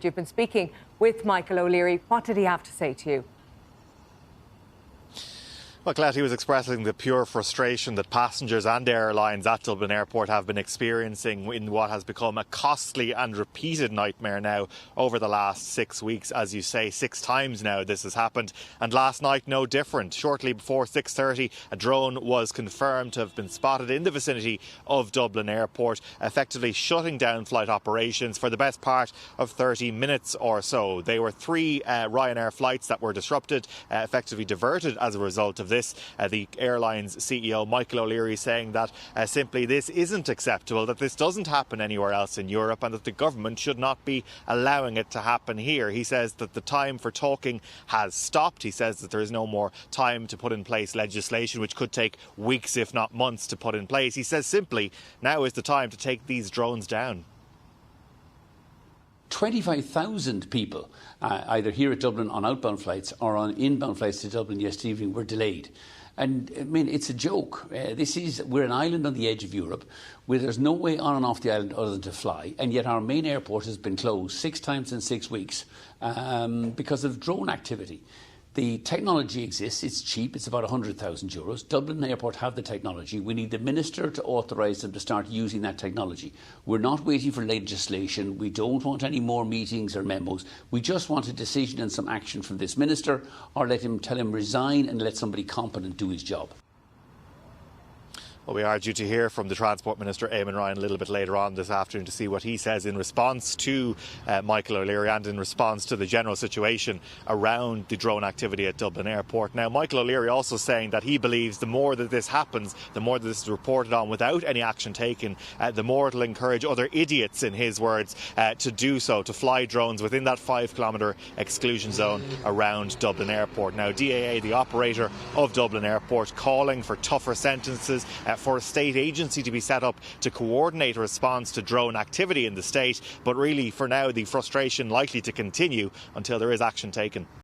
You've been speaking with Michael O'Leary. What did he have to say to you? Well, Colette, he was expressing the pure frustration that passengers and airlines at Dublin Airport have been experiencing in what has become a costly and repeated nightmare now over the last 6 weeks. As you say, 6 times now this has happened, and last night no different. Shortly before 6:30, a drone was confirmed to have been spotted in the vicinity of Dublin Airport, effectively shutting down flight operations for the best part of 30 minutes or so. There were 3 Ryanair flights that were disrupted, effectively diverted as a result of this. The airline's CEO Michael O'Leary saying that simply this isn't acceptable, that this doesn't happen anywhere else in Europe, and that the government should not be allowing it to happen here. He says that the time for talking has stopped. He says that there is no more time to put in place legislation, which could take weeks if not months to put in place. He says simply now is the time to take these drones down. 25,000 people, either here at Dublin on outbound flights or on inbound flights to Dublin yesterday evening, were delayed. And I mean, it's a joke. We're an island on the edge of Europe where there's no way on and off the island other than to fly, and yet our main airport has been closed 6 times in 6 weeks because of drone activity. The technology exists, it's cheap, it's about €100,000. Dublin Airport have the technology. We need the Minister to authorise them to start using that technology. We're not waiting for legislation. We don't want any more meetings or memos. We just want a decision and some action from this Minister, or tell him resign and let somebody competent do his job. Well, we are due to hear from the Transport Minister Eamon Ryan a little bit later on this afternoon to see what he says in response to Michael O'Leary and in response to the general situation around the drone activity at Dublin Airport. Now, Michael O'Leary also saying that he believes the more that this happens, the more that this is reported on without any action taken, the more it will encourage other idiots, in his words, to do so, to fly drones within that 5-kilometre exclusion zone around Dublin Airport. Now, DAA, the operator of Dublin Airport, calling for tougher sentences, for a state agency to be set up to coordinate a response to drone activity in the state. But really, for now, the frustration likely to continue until there is action taken.